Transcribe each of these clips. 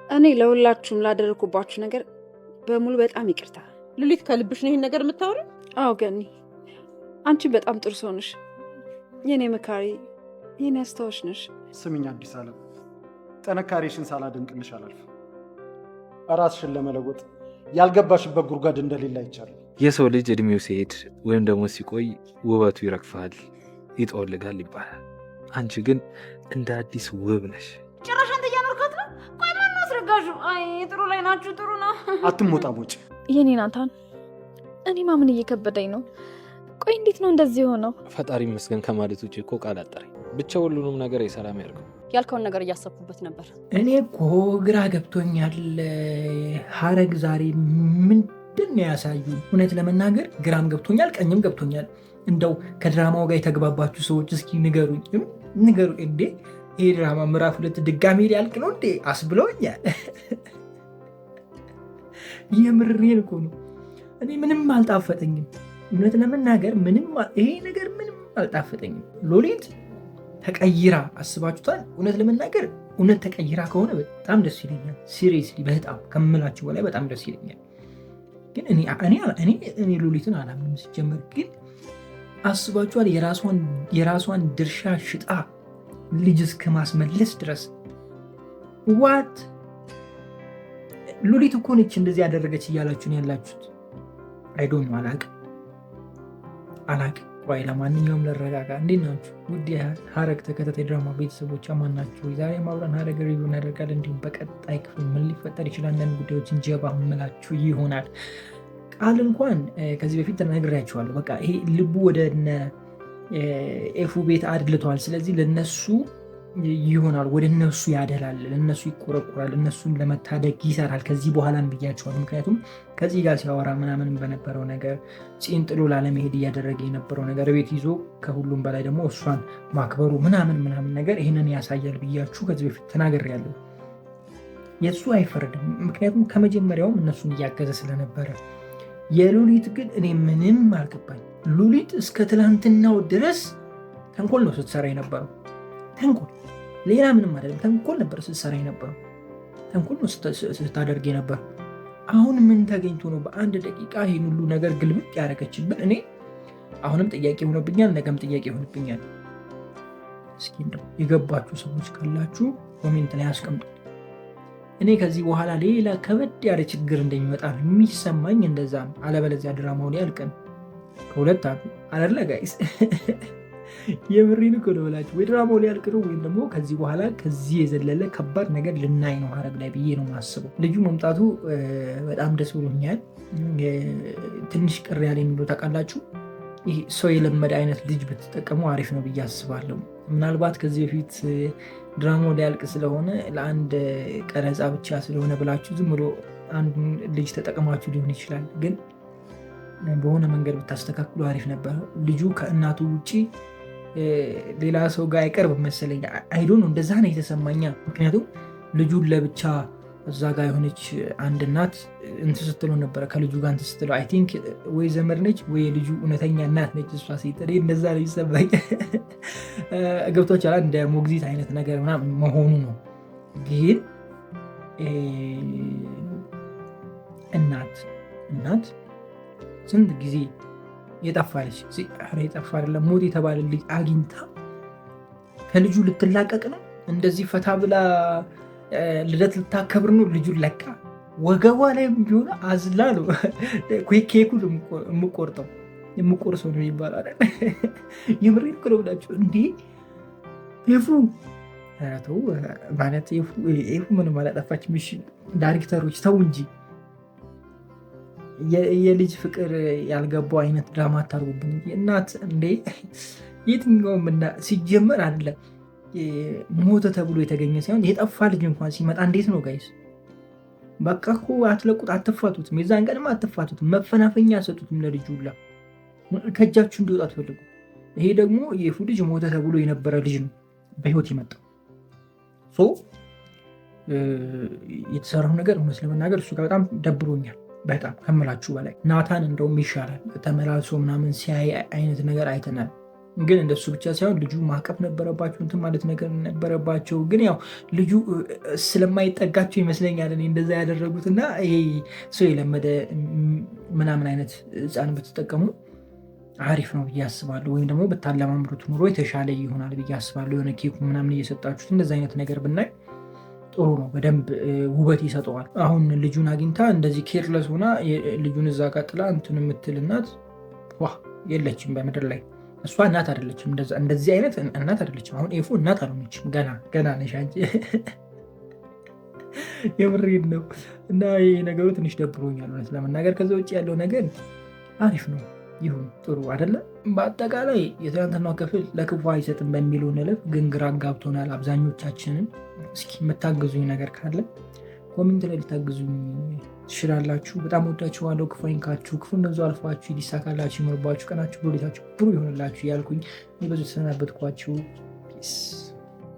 እኔ ለሁላችሁም ላደረኩባችሁ ነገር በሙሉ በጣም ይቅርታ። ሉሊት ከልብሽ ነው ይሄን ነገር የምታወሪው? አዎ ገኒ፣ አንቺ በጣም ጥሩ ሰው ነሽ። የኔ መካሪ፣ የኔ አስታዋሽ ነሽ። ስሚኝ አዲስ አለም፣ ጥንካሬሽን ሳላደንቅልሽ አላልፍም። ራስሽን ለመለወጥ ያልገባሽበት ጉድጓድ እንደሌለ አይቻልም። የሰው ልጅ እድሜው ሲሄድ ወይም ደግሞ ሲቆይ ውበቱ ይረግፋል፣ ይጠወልጋል ይባላል። አንቺ ግን እንደ አዲስ ውብ ነሽ። ጭራሽ አንተ እያኖርካት ነው? ቆይ ማነው አስረጋሹ? አይ ጥሩ ላይ ናችሁ። ጥሩ ነው። አትሞጣሞጭ የኔ ናታን፣ እኔ ማምን እየከበደኝ ነው። ቆይ እንዴት ነው እንደዚህ የሆነው? ፈጣሪ ይመስገን ከማለት ውጭ እኮ ቃል አጠረኝ። ብቻ ሁሉንም ነገር የሰላም ያድርገው። ያልከውን ነገር እያሰብኩበት ነበር። እኔ እኮ ግራ ገብቶኛል። ሀረግ ዛሬ ምንድን ነው ያሳዩ? እውነት ለመናገር ግራም ገብቶኛል፣ ቀኝም ገብቶኛል። እንደው ከድራማው ጋር የተግባባችሁ ሰዎች እስኪ ንገሩኝ እንዴ! ይሄ ድራማ ምዕራፍ 2 ድጋሜ ሊያልቅ ነው እንዴ? አስብለውኛል። የምሬን እኮ ነው። እኔ ምንም አልጣፈጠኝም። እውነት ለመናገር ይሄ ነገር ምንም አልጣፈጠኝም። ሉሊት ተቀይራ አስባችሁታል? እውነት ለመናገር እውነት ተቀይራ ከሆነ በጣም ደስ ይለኛል። ሲሪየስሊ በጣም ከምላችሁ በላይ በጣም ደስ ይለኛል። ግን እኔ ሉሊትን አላምንም ሲጀመር። ግን አስባችኋል? የራሷን ድርሻ ሽጣ ልጅ እስከ ማስመለስ ድረስ ዋት ሉሊት እኮ ነች እንደዚህ ያደረገች እያላችሁን ያላችሁት። አይዶን ነው አላቅ። ቆይ ለማንኛውም ለረጋጋ። እንዴት ናችሁ ውድ ሀረግ ተከታታይ ድራማ ቤተሰቦች? አማን ናችሁ? ዛሬ አብረን ሀረግ ሪቪው እናደርጋለን። እንዲሁም በቀጣይ ክፍል ምን ሊፈጠር ይችላል አንዳንድ ጉዳዮችን ጀባ ምላችሁ ይሆናል። ቃል እንኳን ከዚህ በፊት ተነግሬያችኋለሁ። በቃ ይሄ ልቡ ወደ ኤፉ ቤት አድልቷል። ስለዚህ ለነሱ ይሆናል፣ ወደ እነሱ ያደላል፣ ለነሱ ይቆረቁራል፣ እነሱን ለመታደግ ይሰራል። ከዚህ በኋላ ብያቸዋል። ምክንያቱም ከዚህ ጋር ሲያወራ ምናምን በነበረው ነገር ፂን ጥሎ ላለመሄድ እያደረገ የነበረው ነገር ቤት ይዞ ከሁሉም በላይ ደግሞ እሷን ማክበሩ ምናምን ነገር ይህንን ያሳያል ብያችሁ ከዚህ በፊት ተናግሬያለሁ። የእሱ አይፈረድም፣ ምክንያቱም ከመጀመሪያውም እነሱን እያገዘ ስለነበረ። የሉሊት ግን እኔ ምንም አልገባኝ። ሉሊት እስከ ትላንትናው ድረስ ተንኮል ነው ስትሰራ የነበረው። ተንኮል፣ ሌላ ምንም አይደለም። ተንኮል ነበር ስትሰራ የነበረው። ተንኮል ነው ስታደርግ የነበረው። አሁን ምን ተገኝቶ ነው በአንድ ደቂቃ ይህን ሁሉ ነገር ግልብጥ ያደረገችብን? እኔ አሁንም ጥያቄ ሆነብኛል፣ ነገም ጥያቄ ሆነብኛል። እስኪ እንደው የገባችሁ ሰዎች ካላችሁ ኮሜንት ላይ አስቀምጡ። እኔ ከዚህ በኋላ ሌላ ከበድ ያለ ችግር እንደሚመጣ የሚሰማኝ እንደዛ ነው። አለበለዚያ ድራማው ላይ አልቀን ከሁለት አለ ጋይስ። የምሬን እኮ ነው ብላችሁ ወይ ድራማው ላይ አልቅ ነው ወይም ደግሞ ከዚህ በኋላ ከዚህ የዘለለ ከባድ ነገር ልናይ ነው ሀረግ ላይ ብዬ ነው የማስበው። ልጁ መምጣቱ በጣም ደስ ብሎኛል። ትንሽ ቅር ያለ የሚለው ታውቃላችሁ፣ ይህ ሰው የለመደ አይነት ልጅ ብትጠቀሙ አሪፍ ነው ብዬ አስባለሁ። ምናልባት ከዚህ በፊት ድራማው ላይ አልቅ ስለሆነ ለአንድ ቀረጻ ብቻ ስለሆነ ብላችሁ ዝም ብሎ አንዱን ልጅ ተጠቅማችሁ ሊሆን ይችላል። ግን በሆነ መንገድ ብታስተካክሉ አሪፍ ነበር። ልጁ ከእናቱ ውጭ ሌላ ሰው ጋር አይቀርብ መሰለኝ። አይዶ ነው እንደዛ ነው የተሰማኛ። ምክንያቱም ልጁን ለብቻ እዛ ጋር የሆነች አንድ እናት እንትን ስትለው ነበረ፣ ከልጁ ጋር እንትን ስትለው አይ ቲንክ ወይ ዘመድ ነች ወይ ልጁ እውነተኛ እናት ነች። እሷ ሴት እንደዛ ነው ይሰማኝ። ገብቶቻል? እንደ ሞግዚት አይነት ነገር ምናምን መሆኑ ነው። ግን እናት ስንት ጊዜ የጠፋለች የጠፋ አይደለም ሞት የተባለ ልጅ አግኝታ ከልጁ ልትላቀቅ ነው። እንደዚህ ፈታ ብላ ልደት ልታከብር ነው። ልጁን ለቃ ወገቧ ላይ ቢሆን አዝላ ነው ኬኩን የምቆርሰው ነው የሚባለው አይደል? የምሬን እኮ ነው ብላችሁ እንዴ! ኤፉ ማለት ኤፉ ምንም አላጠፋችም። ዳይሬክተሮች ተው እንጂ የልጅ ፍቅር ያልገባው አይነት ድራማ አታርጉብን። እናት እንዴ! የትኛውም ሲጀመር አይደለም ሞተ ተብሎ የተገኘ ሳይሆን የጠፋ ልጅ እንኳን ሲመጣ እንዴት ነው ጋይስ? በቃ እኮ አትለቁት፣ አትፋቱትም። የዛን ቀንም አትፋቱትም፣ መፈናፈኛ አሰጡትም ለልጁ ሁላ ከእጃችሁ እንዲወጣ አትፈልጉ። ይሄ ደግሞ የኤፉ ልጅ ሞተ ተብሎ የነበረ ልጅ ነው በህይወት የመጣው። የተሰራው ነገር እውነት ለመናገር እሱ ጋር በጣም ደብሮኛል፣ በጣም ከምላችሁ በላይ። ናታን እንደውም ይሻላል፣ ተመላልሶ ምናምን ሲያይ አይነት ነገር አይተናል። ግን እንደሱ ብቻ ሳይሆን ልጁ ማቀፍ ነበረባቸው፣ እንትን ማለት ነገር ነበረባቸው። ግን ያው ልጁ ስለማይጠጋቸው ይመስለኛል እኔ እንደዛ ያደረጉት እና ይሄ ሰው የለመደ ምናምን አይነት ህፃን ብትጠቀሙ አሪፍ ነው ብዬ አስባለሁ። ወይም ደግሞ ብታለማምዱት ኑሮ የተሻለ ይሆናል ብዬ አስባለሁ። የሆነ ኬኩ ምናምን እየሰጣችሁት እንደዚ አይነት ነገር ብናይ ጥሩ ነው። በደንብ ውበት ይሰጠዋል። አሁን ልጁን አግኝታ እንደዚህ ኬርለስ ሆና ልጁን እዛ ቀጥላ እንትን የምትል እናት ዋ የለችም በምድር ላይ። እሷ እናት አይደለችም፣ እንደዚህ አይነት እናት አይደለችም። አሁን ኤፉ እናት አልሆነችም፣ ገና ነሽ አንቺ። የምሬን ነው። እና ይህ ነገሩ ትንሽ ደብሮኛል እውነት ለመናገር። ከዛ ውጭ ያለው ነገር አሪፍ ነው፣ ይሁን ጥሩ አይደለም። በአጠቃላይ የትናንትናው ክፍል ለክፉ አይሰጥም በሚለው ንልፍ ግን ግራ ጋብቶናል አብዛኞቻችንን። እስኪ የምታግዙኝ ነገር ካለ ኮሜንት ላይ ልታግዙኝ ትችላላችሁ። በጣም ወዳችኋለሁ። ክፉ አይንካችሁ፣ ክፉ እነዙ አልፏችሁ ይሳካላችሁ፣ ይኖርባችሁ፣ ቀናችሁ ብሩሌታችሁ ብሩ ይሆንላችሁ እያልኩኝ በዙ ተሰናበትኳችሁ።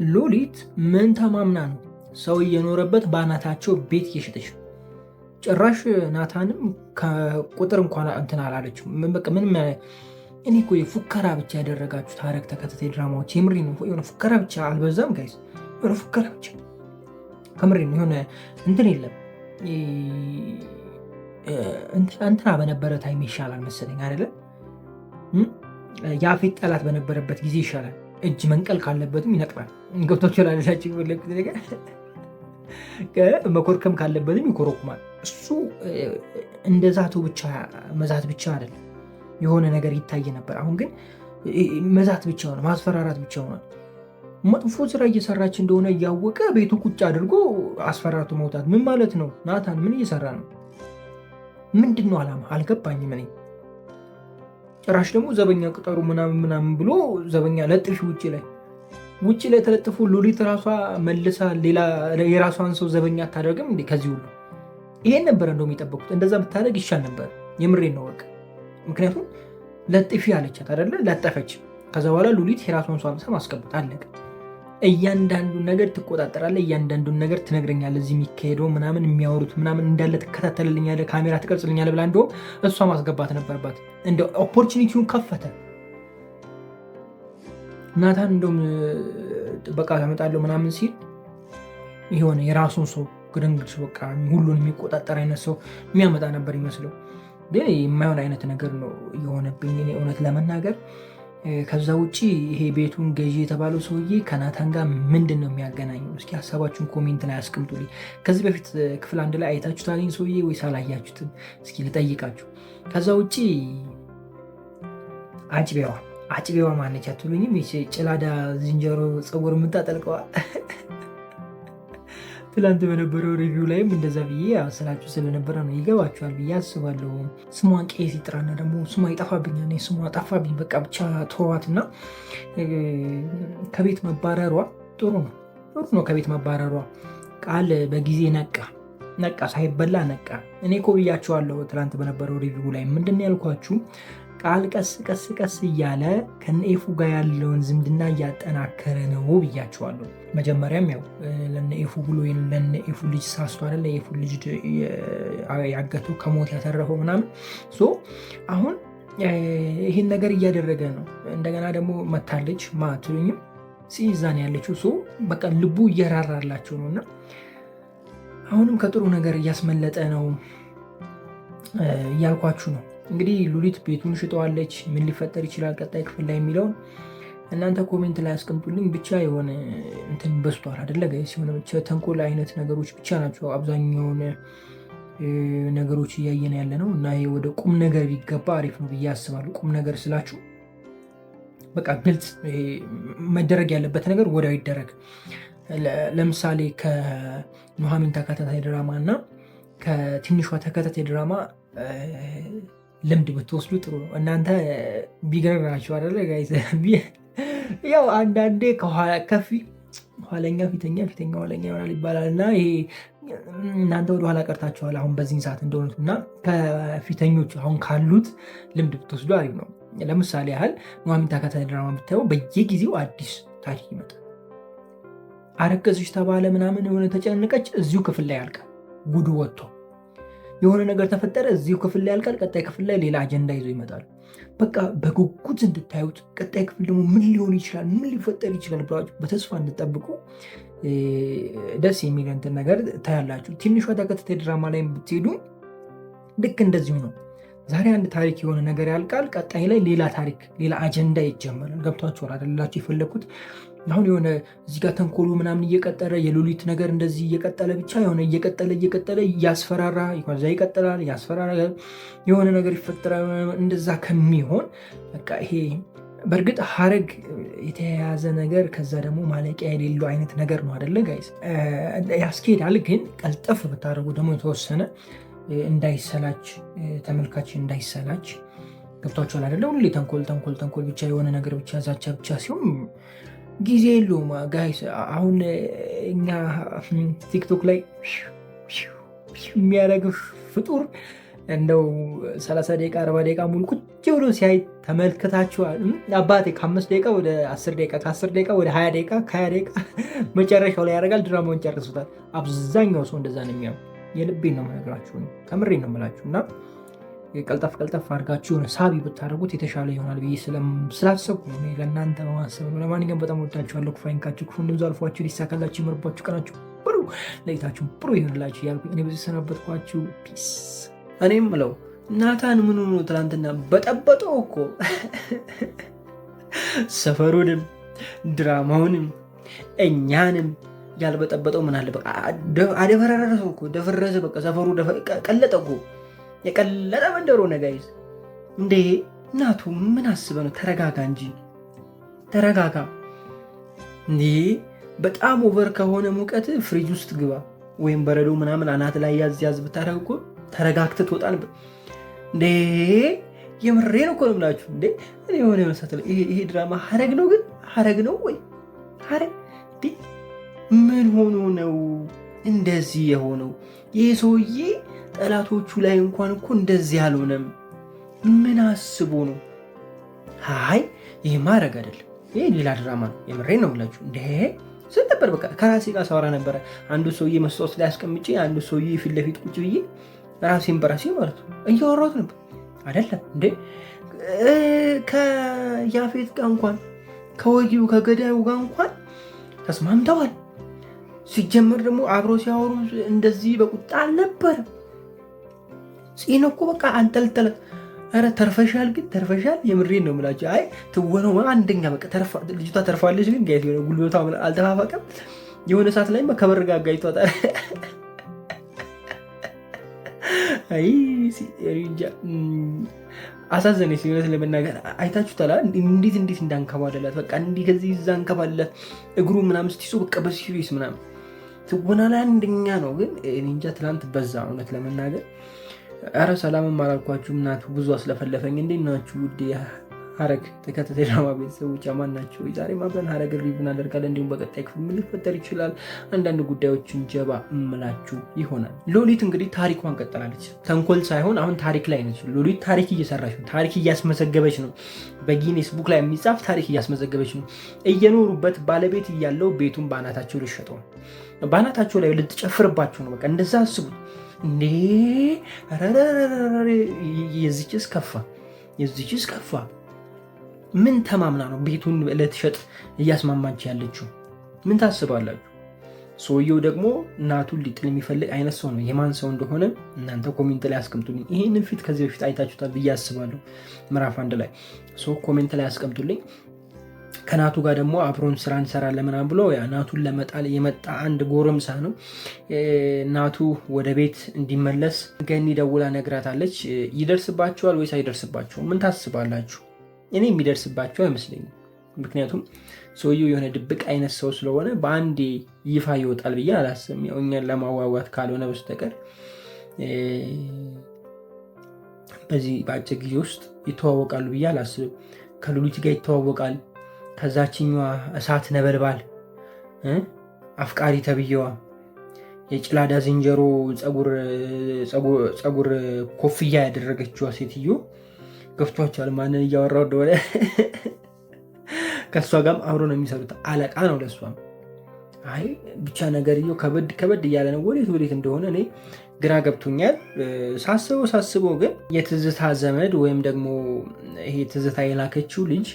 ሉሊት ምን ተማምና ነው ሰው እየኖረበት በአናታቸው ቤት እየሸጠች ነው? ጭራሽ ናታንም ከቁጥር እንኳን እንትን አላለችው። ምንም እኔ እኮ የፉከራ ብቻ ያደረጋችሁት ሐረግ ተከታታይ ድራማዎች የምሬ ነው። የሆነ ፉከራ ብቻ አልበዛም ጋይስ? የሆነ ፉከራ ብቻ ከምሬ ነው። የሆነ እንትን የለም እንትና በነበረ ታይም ይሻላል መሰለኝ አይደለም? የአፌት ጠላት በነበረበት ጊዜ ይሻላል። እጅ መንቀል ካለበትም ይነቅላል። ገብቶች ላለቻቸው የፈለግኩት ነገር መኮርከም ካለበትም ይኮረኩማል። እሱ እንደ ዛቱ ብቻ መዛት ብቻ አይደለም፣ የሆነ ነገር ይታይ ነበር። አሁን ግን መዛት ብቻ ሆነ፣ ማስፈራራት ብቻ ሆነ። መጥፎ ስራ እየሰራች እንደሆነ እያወቀ ቤቱ ቁጭ አድርጎ አስፈራርቶ መውጣት ምን ማለት ነው? ናታን ምን እየሰራ ነው? ምንድን ነው ዓላማ? አልገባኝም እኔ። ጭራሽ ደግሞ ዘበኛ ቅጠሩ ምናምን ብሎ ዘበኛ ለጥፊ ውጭ ላይ ተለጥፎ ሉሊት ራሷ መልሳ ሌላ የራሷን ሰው ዘበኛ አታደርግም እንዴ? ከዚህ ሁሉ ይሄን ነበረ እንደውም የጠበቁት። እንደዛ ብታደርግ ይሻል ነበር። የምሬን ነው በቃ። ምክንያቱም ለጥፊ አለቻት አይደለ? ለጠፈች። ከዛ በኋላ ሉሊት የራሷን ሰው አምሳ ማስቀበጥ አለቀ። እያንዳንዱን ነገር ትቆጣጠራለህ፣ እያንዳንዱን ነገር ትነግረኛለህ። እዚህ የሚካሄደው ምናምን የሚያወሩት ምናምን እንዳለ ትከታተልልኛለህ፣ ካሜራ ትቀርጽልኛለህ ብላ እንደውም እሷ ማስገባት ነበረባት። እንደ ኦፖርቹኒቲውን ከፈተ ናታን። እንደውም ጥበቃ ታመጣለሁ ምናምን ሲል የሆነ የራሱን ሰው ግድንግድ በቃ ሁሉን የሚቆጣጠር አይነት ሰው የሚያመጣ ነበር ይመስለው። ግን የማይሆን አይነት ነገር ነው የሆነብኝ እውነት ለመናገር። ከዛ ውጭ ይሄ ቤቱን ገዢ የተባለው ሰውዬ ከናታን ጋር ምንድን ነው የሚያገናኘው? እስኪ ሀሳባችሁን ኮሜንት ላይ አስቀምጡልኝ። ከዚህ በፊት ክፍል 1 ላይ አይታችሁታል ሰውዬ ወይስ አላያችሁትም? እስኪ ልጠይቃችሁ። ከዛ ውጭ አጭቤዋ ማነች አትሉኝም? ጭላዳ ዝንጀሮ ፀጉር የምታጠልቀዋል። ትላንት በነበረው ሪቪው ላይም እንደዛ ብዬ ስላችሁ ስለነበረ ነው። ይገባችኋል ብዬ አስባለሁ። ስሟን ቄስ ይጥራና ደግሞ ስሟ ይጠፋብኛል። ስሟ ጠፋብኝ። በቃ ብቻ ተዋትና ከቤት መባረሯ ጥሩ ነው። ከቤት መባረሯ ቃል በጊዜ ነቃ፣ ሳይበላ ነቃ። እኔ እኮ ብያችኋለሁ ትላንት በነበረው ሪቪው ላይ ምንድን ያልኳችሁ ቃል ቀስ እያለ ከነኤፉ ጋር ያለውን ዝምድና እያጠናከረ ነው ብያችኋለሁ። መጀመሪያም ያው ለነኤፉ ብሎ ለነኤፉ ልጅ ሳስቶ አይደለ የኤፉ ልጅ ያገተው ከሞት ያተረፈው ምናምን። አሁን ይህን ነገር እያደረገ ነው። እንደገና ደግሞ መታለች ማትሉኝም ሲይዛን ያለችው በቃ ልቡ እየራራላቸው ነው እና አሁንም ከጥሩ ነገር እያስመለጠ ነው እያልኳችሁ ነው። እንግዲህ ሉሊት ቤቱን ሽጠዋለች። ምን ሊፈጠር ይችላል ቀጣይ ክፍል ላይ የሚለውን እናንተ ኮሜንት ላይ አስቀምጡልኝ። ብቻ የሆነ እንትን በስቷል አይደለ ጋይስ? የሆነ ብቻ ተንኮል አይነት ነገሮች ብቻ ናቸው አብዛኛውን ነገሮች እያየን ያለ ነው እና ይሄ ወደ ቁም ነገር ቢገባ አሪፍ ነው ብዬ አስባለሁ። ቁም ነገር ስላችሁ በቃ ግልጽ መደረግ ያለበት ነገር ወዲያው ይደረግ። ለምሳሌ ከኑሐሚን ተከታታይ ድራማ እና ከትንሿ ተከታታይ ድራማ ልምድ ብትወስዱ ጥሩ ነው። እናንተ ቢገርም ናቸው አይደለ ጋይስ? ያው አንዳንዴ ኋለኛ ፊተኛ ኋለኛ ይሆናል ይባላል እና ይሄ እናንተ ወደ ኋላ ቀርታችኋል አሁን በዚህን ሰዓት እንደሆኑት እና ከፊተኞቹ አሁን ካሉት ልምድ ብትወስዱ አሪፍ ነው። ለምሳሌ ያህል ኑሐሚን ተከታታይ ድራማ ብታየው በየጊዜው አዲስ ታሪክ ይመጣል። አረገዘች ተባለ ምናምን የሆነ ተጨነቀች፣ እዚሁ ክፍል ላይ ያልቃል ጉዱ ወጥቶ። የሆነ ነገር ተፈጠረ፣ እዚሁ ክፍል ላይ ያልቃል። ቀጣይ ክፍል ላይ ሌላ አጀንዳ ይዞ ይመጣሉ። በቃ በጉጉት እንድታዩት፣ ቀጣይ ክፍል ደግሞ ምን ሊሆን ይችላል፣ ምን ሊፈጠር ይችላል ብላችሁ በተስፋ እንድጠብቁ ደስ የሚል እንትን ነገር ታያላችሁ። ትንሿ ተከታታይ ድራማ ላይ ብትሄዱ ልክ እንደዚሁ ነው። ዛሬ አንድ ታሪክ የሆነ ነገር ያልቃል፣ ቀጣይ ላይ ሌላ ታሪክ፣ ሌላ አጀንዳ ይጀመራል። ገብቷችኋል አይደላችሁ? የፈለኩት አሁን የሆነ እዚህ ጋር ተንኮሉ ምናምን እየቀጠለ የሉሊት ነገር እንደዚህ እየቀጠለ ብቻ የሆነ እየቀጠለ እያስፈራራ ከዛ ይቀጥላል፣ ያስፈራራ የሆነ ነገር ይፈጠራል። እንደዛ ከሚሆን በቃ ይሄ በእርግጥ ሐረግ የተያያዘ ነገር ከዛ ደግሞ ማለቂያ የሌለው አይነት ነገር ነው አይደለ ጋይስ? ያስኬዳል። ግን ቀልጠፍ ብታደርጉ ደግሞ የተወሰነ እንዳይሰላች ተመልካች እንዳይሰላች። ገብቷችኋል አይደለ? ሁሌ ተንኮል ብቻ የሆነ ነገር ብቻ ዛቻ ብቻ ሲሆን ጊዜ የለውም ጋይስ። አሁን እኛ ቲክቶክ ላይ የሚያደርግ ፍጡር እንደው 30 ደቂቃ 40 ደቂቃ ሙሉ ቁጭ ብሎ ሲያይ ተመልክታችኋል? አባቴ ከ5 ደቂቃ ወደ 10 ደቂቃ ከ10 ደቂቃ ወደ 20 ደቂቃ ከ20 ደቂቃ መጨረሻው ላይ ያደርጋል። ድራማውን ጨርሱታል። አብዛኛው ሰው እንደዛ ነው የሚያው። የልቤን ነው የምነግራችሁ፣ ከምሬን ነው የምላችሁ። እና ቀልጠፍ አድርጋችሁ የሆነ ሳቢ ብታደርጉት የተሻለ ይሆናል ብዬ ስላሰብኩ ነው፣ ለእናንተ በማሰብ ነው። ለማንኛውም በጣም ወዳችኋለሁ። ክፉ አይንካችሁ፣ ክፉ እንደዛ አልፏችሁ ሊሳካላችሁ ይመርባችሁ፣ ቀናችሁ ብሩ ለይታችሁ ብሩ ይሆንላችሁ እያልኩኝ እኔ በዚህ ሰናበትኳችሁ። ፒስ። እኔም ምለው ናታን ምን ሆኖ ትናንትና በጠበጠው እኮ ሰፈሩንም ድራማውንም እኛንም ያልበጠበጠው ምን አለ? በቃ አደፈረረሰው እኮ ደፈረሰ። በቃ ሰፈሩ ቀለጠ እኮ የቀለጠ መንደሮ ነጋይዝ። እንዴ እናቱ ምን አስበ ነው? ተረጋጋ እንጂ ተረጋጋ። እንዴ በጣም ኦቨር ከሆነ ሙቀት ፍሪጅ ውስጥ ግባ፣ ወይም በረዶ ምናምን አናት ላይ ያዝ ብታደርግ እኮ ተረጋግተህ ትወጣል። እንዴ የምሬን እኮ ነው የምላችሁ። እንዴ እኔ የሆነ መሳተል ይሄ ድራማ ሐረግ ነው፣ ግን ሐረግ ነው ወይ ሐረግ? ምን ሆኖ ነው እንደዚህ የሆነው? ይህ ሰውዬ ጠላቶቹ ላይ እንኳን እኮ እንደዚህ አልሆነም። ምን አስቦ ነው? አይ ይህ ማድረግ አይደለም፣ ይህ ሌላ ድራማ ነው። የምሬን ነው የምላችሁ። እንደ ስል ነበር በቃ ከራሴ ጋር ሳወራ ነበረ። አንዱ ሰውዬ መስታወት ላይ አስቀምጬ አንዱ ሰውዬ ፊት ለፊት ቁጭ ብዬ ራሴን በራሴ ማለት ነው እያወራሁት ነበር። አይደለም እንዴ ከያፌት ጋር እንኳን ከወጊው ከገዳዩ ጋር እንኳን ተስማምተዋል። ሲጀመር ደግሞ አብሮ ሲያወሩ እንደዚህ በቁጣ አልነበረም። ጽኖ እኮ በቃ አንጠልጠለ። ኧረ ተርፈሻል፣ ግን ተርፈሻል። የምሬን ነው የምላቸው። አይ ትወነው አንደኛ በቃ ልጅቷ ተርፋለች፣ ግን ጋይት የሆነ ጉልበቷ አልተፋፋቀም። የሆነ ሰዓት ላይ ከበር ጋር ጋይቷታል። አይ አሳዘነ ሲሆነት ለመናገር አይታችሁታል። እንዴት እንዳንከባለላት በቃ እንዲህ ከዚህ እዛ አንከባለላት እግሩ ምናምን ስትይዞ በቃ በሲሪየስ ምናምን ትወና ላይ አንደኛ ነው። ግን እንጃ ትናንት በዛ እውነት ለመናገር። ኧረ ሰላምም አላልኳችሁ እናቱ ብዙ አስለፈለፈኝ። እንዴት ናችሁ ውድ ሐረግ ተከታታይ ድራማ ቤተሰቦች አማን ናቸው? ዛሬ አብረን ሐረግ ሪቪው እናደርጋለን። እንዲሁም በቀጣይ ክፍል ምን ሊፈጠር ይችላል አንዳንድ ጉዳዮችን ጀባ እምላችሁ ይሆናል። ሉሊት እንግዲህ ታሪኳን ቀጥላለች። ተንኮል ሳይሆን አሁን ታሪክ ላይ ነች። ሉሊት ታሪክ እየሰራች ነው። ታሪክ እያስመዘገበች ነው። በጊኔስ ቡክ ላይ የሚጻፍ ታሪክ እያስመዘገበች ነው። እየኖሩበት ባለቤት እያለው ቤቱን በአናታቸው ልሸጠው ነው። በአናታቸው ላይ ልትጨፍርባቸው ነው። በቃ እንደዛ አስቡት እንዴ! የዚችስ ከፋ። ምን ተማምና ነው ቤቱን ልትሸጥ እያስማማች ያለችው? ምን ታስባላችሁ? ሰውየው ደግሞ እናቱን ሊጥል የሚፈልግ አይነት ሰው ነው። የማን ሰው እንደሆነ እናንተ ኮሜንት ላይ አስቀምጡልኝ። ይህንን ፊት ከዚህ በፊት አይታችሁታል ብዬ አስባለሁ። ምዕራፍ 1 ላይ ኮሜንት ላይ አስቀምጡልኝ። ከናቱ ጋር ደግሞ አብሮን ስራ እንሰራለን ምናምን ብሎ ናቱን ለመጣል የመጣ አንድ ጎረምሳ ነው። ናቱ ወደ ቤት እንዲመለስ ገኒ ደውላ ነግራታለች። ይደርስባቸዋል ወይስ አይደርስባቸው? ምን ታስባላችሁ? እኔ የሚደርስባቸው አይመስለኝም። ምክንያቱም ሰውየው የሆነ ድብቅ አይነት ሰው ስለሆነ በአንዴ ይፋ ይወጣል ብዬ አላስብም። ያው እኛን ለማዋዋት ካልሆነ በስተቀር በዚህ በአጭር ጊዜ ውስጥ ይተዋወቃሉ ብዬ አላስብም። ከሉሊት ጋር ይተዋወቃል። ከዛችኛዋ እሳት ነበልባል አፍቃሪ ተብዬዋ የጭላዳ ዝንጀሮ ፀጉር ኮፍያ ያደረገችዋ ሴትዮ ገፍቷቸዋል። ማንን እያወራው እንደሆነ ከእሷ ጋርም አብሮ ነው የሚሰሩት። አለቃ ነው ለእሷም አይ ብቻ ነገርየው ከበድ እያለ ነው። ወዴት እንደሆነ እኔ ግራ ገብቶኛል። ሳስበው ግን የትዝታ ዘመድ ወይም ደግሞ ይሄ ትዝታ የላከችው ልጅ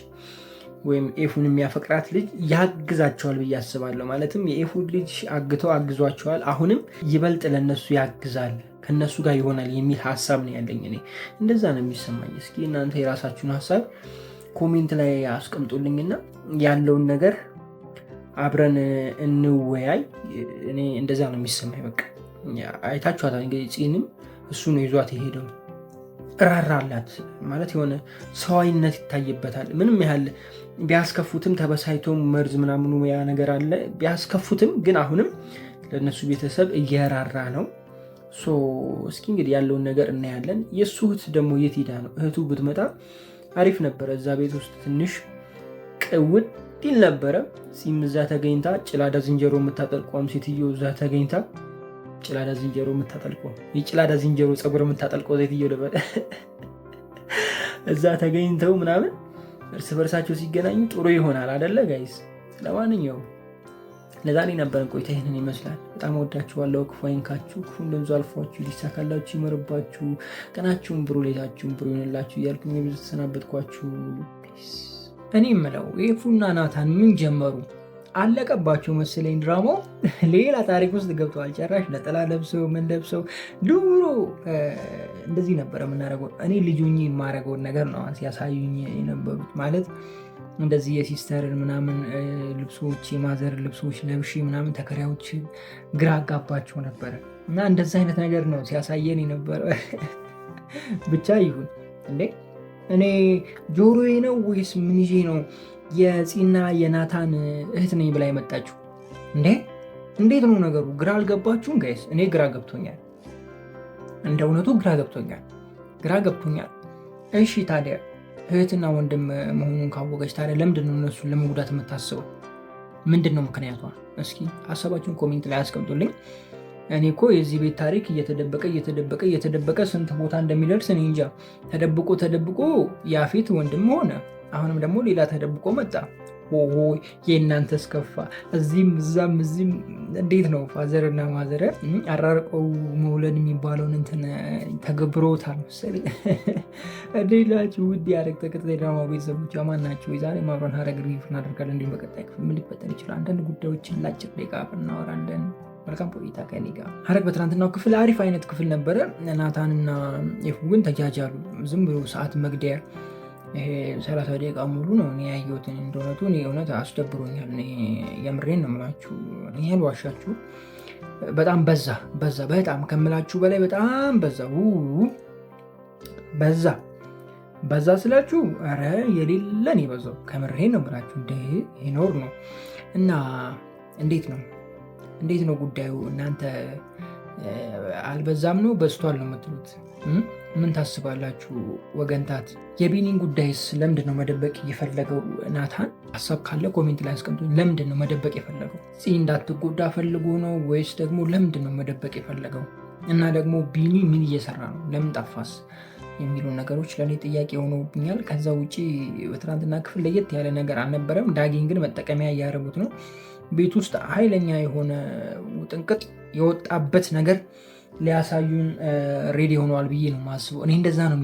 ወይም ኤፉን የሚያፈቅራት ልጅ ያግዛቸዋል ብዬ አስባለሁ። ማለትም የኤፉ ልጅ አግዟቸዋል። አሁንም ይበልጥ ለነሱ ያግዛል፣ ከነሱ ጋር ይሆናል የሚል ሀሳብ ነው ያለኝ። እኔ እንደዛ ነው የሚሰማኝ። እስኪ እናንተ የራሳችሁን ሀሳብ ኮሜንት ላይ አስቀምጡልኝና ያለውን ነገር አብረን እንወያይ። እኔ እንደዛ ነው የሚሰማኝ። በቃ አይታችኋታል እንግዲህ ፂንም እሱ ነው ይዟት የሄደው። ራራላት ማለት የሆነ ሰዋይነት ይታይበታል። ምንም ያህል ቢያስከፉትም ተበሳይቶም መርዝ ምናምኑ ያ ነገር አለ ቢያስከፉትም፣ ግን አሁንም ለእነሱ ቤተሰብ እየራራ ነው። እስኪ እንግዲህ ያለውን ነገር እናያለን። የእሱ እህት ደግሞ የት ሄዳ ነው? እህቱ ብትመጣ አሪፍ ነበረ። እዛ ቤት ውስጥ ትንሽ ቅውጥ ይል ነበረ። ፂም እዛ ተገኝታ ጭላዳ ዝንጀሮ የምታጠልቋም ሴትዮ እዛ ተገኝታ ጭላዳ ዝንጀሮ የምታጠልቀው የጭላዳ ዝንጀሮ ፀጉር የምታጠልቀው ሴትዮ ልበል እዛ ተገኝተው ምናምን እርስ በርሳቸው ሲገናኙ ጥሩ ይሆናል አደለ ጋይስ? ለማንኛውም ለዛሬ ነበረን ቆይታ ይህንን ይመስላል። በጣም ወዳችኋለሁ። ክፉ አይንካችሁ፣ ክፉ እንደንዙ አልፏችሁ፣ ሊሳካላችሁ፣ ይመርባችሁ፣ ቀናችሁን ብሩ፣ ሌታችሁን ብሩ ይሆንላችሁ እያልኩኝ የብዙ ተሰናበትኳችሁ። እኔ የምለው ኤፉና ናታን ምን ጀመሩ? አለቀባቸው መሰለኝ ድራማው። ሌላ ታሪክ ውስጥ ገብተዋል። ጨራሽ ነጠላ ለብሰው ምን ለብሰው ድሮ እንደዚህ ነበረ የምናደርገው። እኔ ልጁኝ የማደርገውን ነገር ነው ሲያሳዩኝ የነበሩት። ማለት እንደዚህ የሲስተርን ምናምን ልብሶች የማዘር ልብሶች ለብሼ ምናምን ተከራዮች ግራ አጋባቸው ነበረ እና እንደዚህ አይነት ነገር ነው ሲያሳየን የነበረ። ብቻ ይሁን እንዴ እኔ ጆሮዬ ነው ወይስ ምን ይዤ ነው የፂና የናታን እህት ነኝ ብላ የመጣችሁ? እንዴት ነው ነገሩ? ግራ አልገባችሁም ጋይስ? እኔ ግራ ገብቶኛል። እንደ እውነቱ ግራ ገብቶኛል። እሺ ታዲያ እህትና ወንድም መሆኑን ካወቀች ታዲያ ለምንድን ነው እነሱን ለመጉዳት የምታስበው? ምንድን ነው ምክንያቷ? እስኪ ሀሳባችሁን ኮሜንት ላይ አስቀምጡልኝ። እኔ እኮ የዚህ ቤት ታሪክ እየተደበቀ ስንት ቦታ እንደሚደርስ እኔ እንጃ። ተደብቆ ያፌት ወንድም ሆነ፣ አሁንም ደግሞ ሌላ ተደብቆ መጣ። የእናንተ እስከፋ እዚህም እንዴት ነው ፋዘርና ማዘር አራርቀው መውለድ የሚባለውን እንትን ተገብሮታል መሰለኝ። እንዴት ናችሁ ውድ የሐረግ ተከታታይ ድራማ ቤተሰቦች አማን ናቸው? የዛሬ አብረን ሐረግ ሪቪው እናደርጋለን። እንዲሁም በቀጣይ ክፍል ምን ሊፈጠር ይችላል አንዳንድ ጉዳዮችን ላጭር ደቂቃ እናወራለን። መልካም ቆይታ ከኔ ጋር። ሐረግ በትናንትናው ክፍል አሪፍ አይነት ክፍል ነበረ። ናታንና ኤፉ ግን ተጃጃሉ። ዝም ብሎ ሰዓት መግደያ ይሄ 30 ደቂቃ ሙሉ ነው እኔ ያየሁትን። እንደሆነቱ እኔ እውነት አስደብሮኛል። የምሬን ነው የምላችሁ፣ እኔ ያልዋሻችሁ። በጣም በጣም ከምላችሁ በላይ በጣም በዛ ስላችሁ ኧረ የሌለን የበዛው ከምሬን ነው የምላችሁ። ይኖር ነው እና እንዴት ነው ጉዳዩ? እናንተ አልበዛም ነው በዝቷል ነው የምትሉት? ምን ታስባላችሁ ወገንታት? የቢኒን ጉዳይስ ለምንድን ነው መደበቅ የፈለገው ናታን? ሀሳብ ካለ ኮሜንት ላይ አስቀምጡ። ለምንድን ነው መደበቅ የፈለገው? ፂ እንዳትጎዳ ፈልጎ ነው ወይስ ደግሞ ለምንድን ነው መደበቅ የፈለገው? እና ደግሞ ቢኒ ምን እየሰራ ነው? ለምን ጠፋስ? የሚሉ ነገሮች ለእኔ ጥያቄ ሆነውብኛል። ከዛ ውጭ በትናንትና ክፍል ለየት ያለ ነገር አልነበረም። ዳጊን ግን መጠቀሚያ እያደረጉት ነው። ቤት ውስጥ ኃይለኛ የሆነ ውጥንቅጥ የወጣበት ነገር ሊያሳዩን ሬዲ ሆነዋል ብዬ ነው የማስበው። እኔ እንደዛ ነው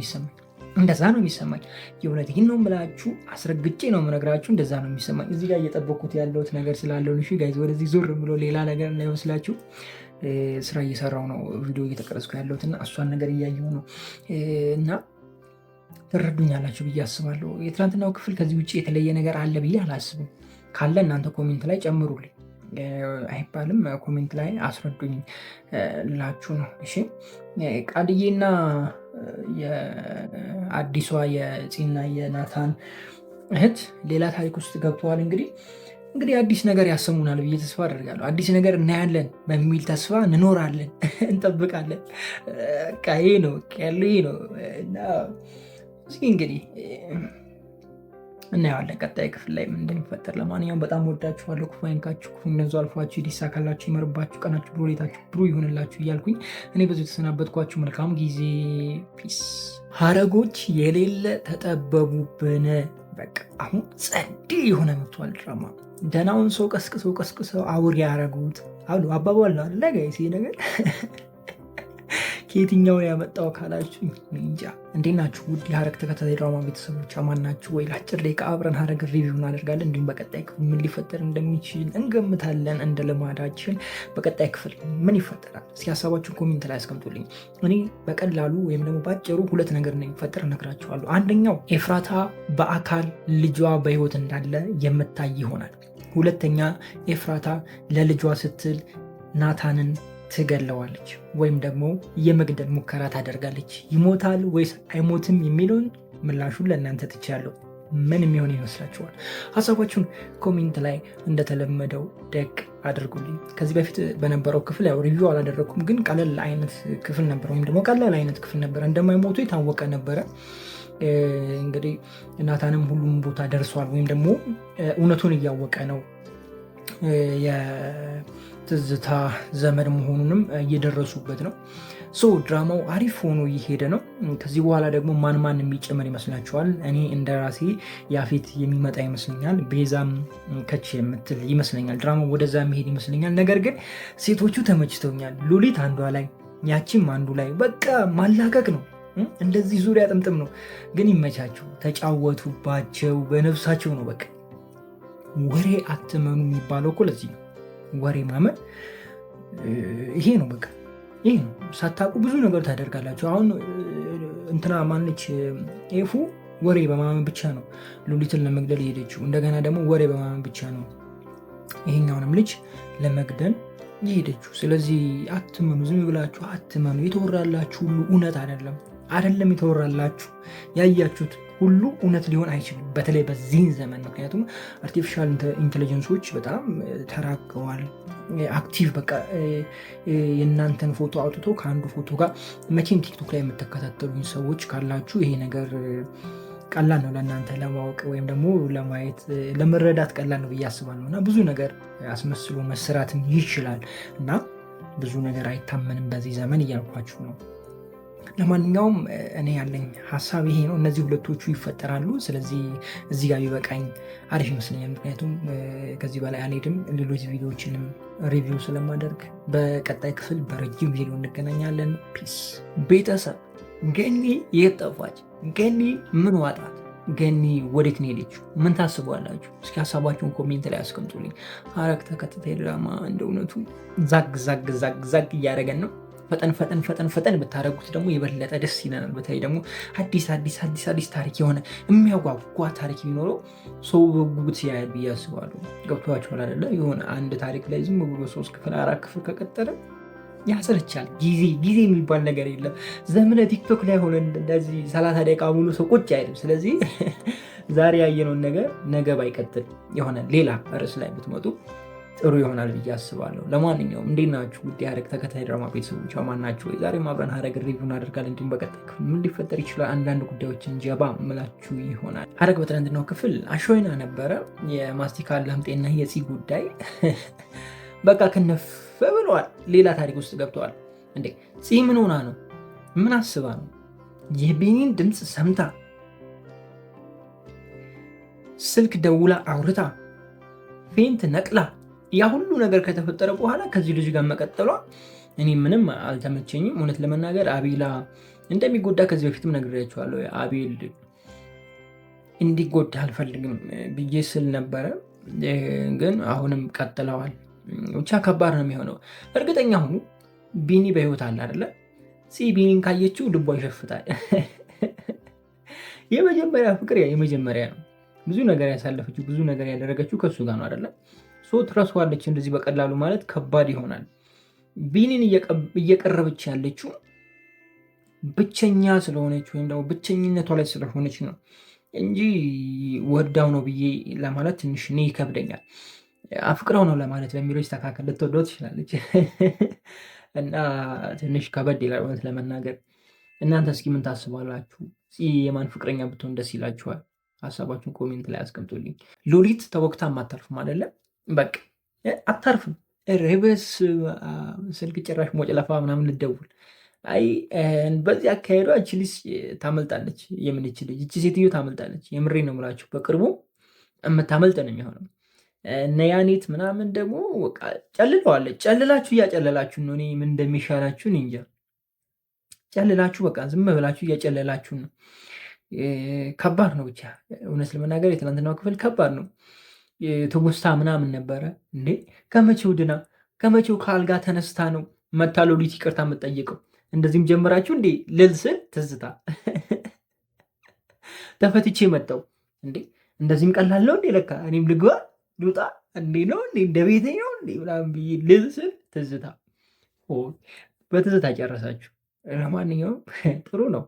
የሚሰማኝ። የእውነት ይህን ነው ብላችሁ አስረግጬ ነው የምነግራችሁ። እንደዛ ነው የሚሰማኝ። እዚህ ጋር እየጠበኩት ያለሁት ነገር ስላለው እሺ ጋይዝ፣ ወደዚህ ዞር ብሎ ሌላ ነገር እንዳይመስላችሁ። ስራ እየሰራው ነው፣ ቪዲዮ እየተቀረጽኩ ያለሁት እና እሷን ነገር እያየሁ ነው እና ትረዱኛላችሁ ብዬ አስባለሁ። የትናንትናው ክፍል ከዚህ ውጭ የተለየ ነገር አለ ብዬ አላስብም። ካለ እናንተ ኮሜንት ላይ ጨምሩልኝ። አይባልም ኮሜንት ላይ አስረዱኝ ላችሁ ነው። እሺ ቃልዬና የአዲሷ የፂና የናታን እህት ሌላ ታሪክ ውስጥ ገብተዋል። እንግዲህ አዲስ ነገር ያሰሙናል ብዬ ተስፋ አደርጋለሁ። አዲስ ነገር እናያለን በሚል ተስፋ እንኖራለን፣ እንጠብቃለን። ይሄ ነው እና እስኪ እንግዲህ እናየዋለን ቀጣይ ክፍል ላይ ምን እንደሚፈጠር። ለማንኛውም በጣም ወዳችኋለሁ። ክፉ አይንካችሁ፣ ክፉ እንደንዙ አልፏችሁ፣ ይሳካላችሁ፣ ይመርባችሁ፣ ቀናችሁ ብሩ፣ ሌታችሁ ብሩ ይሆንላችሁ እያልኩኝ እኔ በዚህ የተሰናበትኳችሁ መልካም ጊዜ። ፒስ። ሐረጎች የሌለ ተጠበቡብን። በቃ አሁን ጸዴ የሆነ መጥቷል ድራማ። ደህናውን ሰው ቀስቅሰው አውር ያደረጉት አሉ አባባል ነው አለ ጋይስ። ይሄ ነገር ከየትኛው ያመጣው ካላችሁ እንጃ። እንዴት ናችሁ ውድ የሐረግ ተከታታይ ድራማ ቤተሰቦች አማን ናችሁ ወይ? ለአጭር ደቂቃ አብረን ሐረግ ሪቪው እናደርጋለን። እንዲሁም በቀጣይ ክፍል ምን ሊፈጠር እንደሚችል እንገምታለን። እንደ ልማዳችን በቀጣይ ክፍል ምን ይፈጠራል እስኪ ሀሳባችሁን ኮሜንት ላይ አስቀምጡልኝ። እኔ በቀላሉ ወይም ደግሞ ባጭሩ ሁለት ነገር እንደሚፈጠር እነግራችኋለሁ። አንደኛው ኤፍራታ በአካል ልጇ በህይወት እንዳለ የምታይ ይሆናል። ሁለተኛ ኤፍራታ ለልጇ ስትል ናታንን ትገለዋለች ወይም ደግሞ የመግደል ሙከራ ታደርጋለች። ይሞታል ወይስ አይሞትም የሚለውን ምላሹን ለእናንተ ትችላለሁ። ምን የሚሆን ይመስላችኋል? ሀሳባችሁን ኮሜንት ላይ እንደተለመደው ደቅ አድርጉልኝ። ከዚህ በፊት በነበረው ክፍል ያው ሪቪው አላደረኩም፣ ግን ቀለል አይነት ክፍል ነበር ወይም ደግሞ ቀላል አይነት ክፍል ነበር። እንደማይሞቱ የታወቀ ነበረ። እንግዲህ ናታንም ሁሉም ቦታ ደርሷል ወይም ደግሞ እውነቱን እያወቀ ነው የትዝታ ዘመድ መሆኑንም እየደረሱበት ነው። ድራማው አሪፍ ሆኖ እየሄደ ነው። ከዚህ በኋላ ደግሞ ማን የሚጨምር ይመስላችኋል? እኔ እንደ ራሴ ያፌት የሚመጣ ይመስለኛል። ቤዛም ከች የምትል ይመስለኛል። ድራማው ወደዛ የሚሄድ ይመስለኛል። ነገር ግን ሴቶቹ ተመችተውኛል። ሉሊት አንዷ ላይ፣ ያቺም አንዱ ላይ በቃ ማላቀቅ ነው። እንደዚህ ዙሪያ ጥምጥም ነው። ግን ይመቻቸው፣ ተጫወቱባቸው፣ በነፍሳቸው ነው። በቃ ወሬ አትመኑ የሚባለው እኮ ለዚህ ነው። ወሬ ማመን ይሄ ነው። በቃ ይሄ ነው። ሳታውቁ ብዙ ነገር ታደርጋላችሁ። አሁን እንትና ማነች ኤፉ ወሬ በማመን ብቻ ነው ሉሊትን ለመግደል የሄደችው። እንደገና ደግሞ ወሬ በማመን ብቻ ነው ይሄኛውንም ልጅ ለመግደል የሄደችው። ስለዚህ አትመኑ፣ ዝም ብላችሁ አትመኑ። የተወራላችሁ ሁሉ እውነት አይደለም። የተወራላችሁ ያያችሁት ሁሉ እውነት ሊሆን አይችልም፣ በተለይ በዚህን ዘመን። ምክንያቱም አርቲፊሻል ኢንቴሊጀንሶች በጣም ተራቀዋል። አክቲቭ በቃ የእናንተን ፎቶ አውጥቶ ከአንዱ ፎቶ ጋር መቼም ቲክቶክ ላይ የምትከታተሉኝ ሰዎች ካላችሁ ይሄ ነገር ቀላል ነው ለእናንተ ለማወቅ ወይም ደግሞ ለማየት ለመረዳት ቀላል ነው ብዬ አስባለሁ። እና ብዙ ነገር አስመስሎ መስራትም ይችላል እና ብዙ ነገር አይታመንም በዚህ ዘመን እያልኳችሁ ነው። ለማንኛውም እኔ ያለኝ ሀሳብ ይሄ ነው። እነዚህ ሁለቶቹ ይፈጠራሉ። ስለዚህ እዚህ ጋር ቢበቃኝ አሪፍ ይመስለኛል። ምክንያቱም ከዚህ በላይ አልሄድም። ሌሎች ቪዲዮዎችንም ሪቪው ስለማደርግ በቀጣይ ክፍል በረጅም ቪዲዮ እንገናኛለን። ፒስ። ቤተሰብ ገኒ የት ጠፋች? ገኒ ምን ዋጣት? ገኒ ወዴት ነው ሄደችው? ምን ታስቧላችሁ? እስኪ ሀሳባችሁን ኮሜንት ላይ አስቀምጡልኝ። ሐረግ ተከታታይ ድራማ እንደ እውነቱ ዛግ እያደረገን ነው። ፈጠን ብታደረጉት ደግሞ የበለጠ ደስ ይለናል። በተለይ ደግሞ አዲስ ታሪክ የሆነ የሚያጓጓ ታሪክ ቢኖረው ሰው በጉጉት ያያል ብዬ አስባለሁ። ገብቷችኋል አይደለ? የሆነ አንድ ታሪክ ላይ ዝም ብሎ 3 ክፍል 4 ክፍል ከቀጠለ ያሰለቻል። ጊዜ የሚባል ነገር የለም። ዘመነ ቲክቶክ ላይ ሆነ እንደዚህ 30 ደቂቃ ሙሉ ሰው ቁጭ አይልም። ስለዚህ ዛሬ ያየነውን ነገር ነገ ባይቀጥል የሆነ ሌላ ርዕስ ላይ ብትመጡ ጥሩ ይሆናል ብዬ አስባለሁ። ለማንኛውም እንዴት ናችሁ ውድ የሐረግ ተከታታይ ድራማ ቤተሰቦች አማን ናችሁ ወይ? ዛሬ አብረን ሐረግ ሪቪው እናደርጋለን። እንዲሁም በቀጣይ ክፍል ምን ሊፈጠር ይችላል አንዳንድ ጉዳዮችን ጀባ ምላችሁ ይሆናል። ሐረግ በትናንትናው ክፍል አሾይና ነበረ የማስቲካ ለምጤና የፂ ጉዳይ በቃ ከነፍ ብለዋል። ሌላ ታሪክ ውስጥ ገብተዋል። እንዴ ፂ ምን ሆና ነው? ምን አስባ ነው? የቤኒን ድምፅ ሰምታ ስልክ ደውላ አውርታ ፌንት ነቅላ ያ ሁሉ ነገር ከተፈጠረ በኋላ ከዚህ ልጅ ጋር መቀጠሏ እኔ ምንም አልተመቸኝም። እውነት ለመናገር አቤላ እንደሚጎዳ ከዚህ በፊትም ነግሬያቸዋለሁ። አቤል እንዲጎዳ አልፈልግም ብዬ ስል ነበረ፣ ግን አሁንም ቀጥለዋል። ብቻ ከባድ ነው የሚሆነው። እርግጠኛ ሁኑ ቢኒ በህይወት አለ አይደለ? ቢኒን ካየችው ልቧ ይሸፍታል። የመጀመሪያ ፍቅር የመጀመሪያ ነው። ብዙ ነገር ያሳለፈችው ብዙ ነገር ያደረገችው ከሱ ጋር ነው አይደለ? ትረሷለች። እንደዚህ በቀላሉ ማለት ከባድ ይሆናል። ቢኒን እየቀረበች ያለችው ብቸኛ ስለሆነች ወይም ደግሞ ብቸኝነቷ ላይ ስለሆነች ነው እንጂ ወዳው ነው ብዬ ለማለት ትንሽ እኔ ይከብደኛል። አፍቅረው ነው ለማለት በሚለው ይስተካከል፣ ልትወደው ትችላለች እና ትንሽ ከበድ ይላል እውነት ለመናገር። እናንተ እስኪ ምን ታስባላችሁ? የማን ፍቅረኛ ብትሆን ደስ ይላችኋል? ሀሳባችሁን ኮሜንት ላይ አስቀምጡልኝ። ሉሊት ተወቅታ አታርፍም አይደለም? በቃ አታርፍም። ሬበስ ስልክ ጭራሽ ሞጭለፋ ምናምን ልደውል። አይ በዚህ አካሄዷ እቺ ልጅ ታመልጣለች። የምንች ልጅ እቺ ሴትዮ ታመልጣለች። የምሬ ነው የምላችሁ። በቅርቡ የምታመልጥ ነው የሚሆነው። እነ ያኔት ምናምን ደግሞ በቃ ጨልለዋለች። ጨልላችሁ እያጨለላችሁ ነው። እኔ ምን እንደሚሻላችሁ እኔ እንጃ። ጨልላችሁ በቃ ዝም ብላችሁ እያጨለላችሁ ነው። ከባድ ነው። ብቻ እውነት ለመናገር የትናንትናው ክፍል ከባድ ነው። ትውስታ ምናምን ነበረ እንዴ። ከመቼው ድና ከመቼው ከአልጋ ተነስታ ነው መታ ሎሊት ይቅርታ የምትጠይቀው? እንደዚህም ጀምራችሁ እንዴ ልል ስል ትዝታ ተፈትቼ መጣው እንዴ። እንደዚህም ቀላለው እንዴ ለካ እኔም ልግባ ልውጣ እንዴ ነው እንዴ እንደ ቤቴ ነው እንዴ ምናምን ብዬ ልል ስል ትዝታ በትዝታ ጨረሳችሁ። ለማንኛውም ጥሩ ነው፣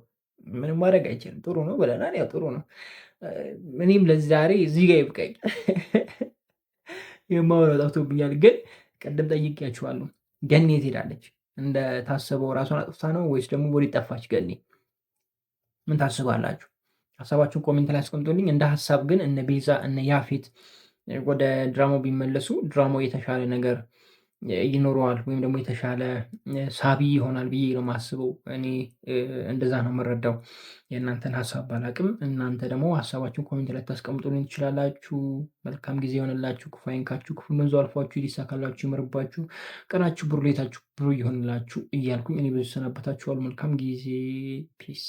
ምንም ማድረግ አይችልም። ጥሩ ነው ብለናል። ያው ጥሩ ነው። እኔም ለዛሬ እዚህ ጋር ይብቃኝ። የማወራው ጠፍቶብኛል፣ ግን ቅድም ጠይቄያችኋለሁ። ገኒ የት ሄዳለች? እንደታሰበው ራሷን አጥፍታ ነው ወይስ ደግሞ ወዴት ጠፋች ገኒ? ምን ታስባላችሁ? ሀሳባችሁን ኮሜንት ላይ አስቀምጡልኝ። እንደ ሀሳብ ግን እነ ቤዛ እነ ያፌት ወደ ድራማው ቢመለሱ ድራማው የተሻለ ነገር ይኖረዋል ወይም ደግሞ የተሻለ ሳቢ ይሆናል ብዬ ነው የማስበው። እኔ እንደዛ ነው የምረዳው። የእናንተን ሀሳብ ባላቅም እናንተ ደግሞ ሀሳባችሁን ኮሜንት ላይ ታስቀምጡልኝ ትችላላችሁ። መልካም ጊዜ የሆንላችሁ፣ ክፉ አይንካችሁ፣ ክፉ መንዞ አልፏችሁ፣ ይሳካላችሁ፣ ይመርባችሁ፣ ቀናችሁ ብሩ፣ ሌታችሁ ብሩ ይሆንላችሁ እያልኩኝ እኔ በዚህ ሰናበታችኋለሁ። መልካም ጊዜ። ፒስ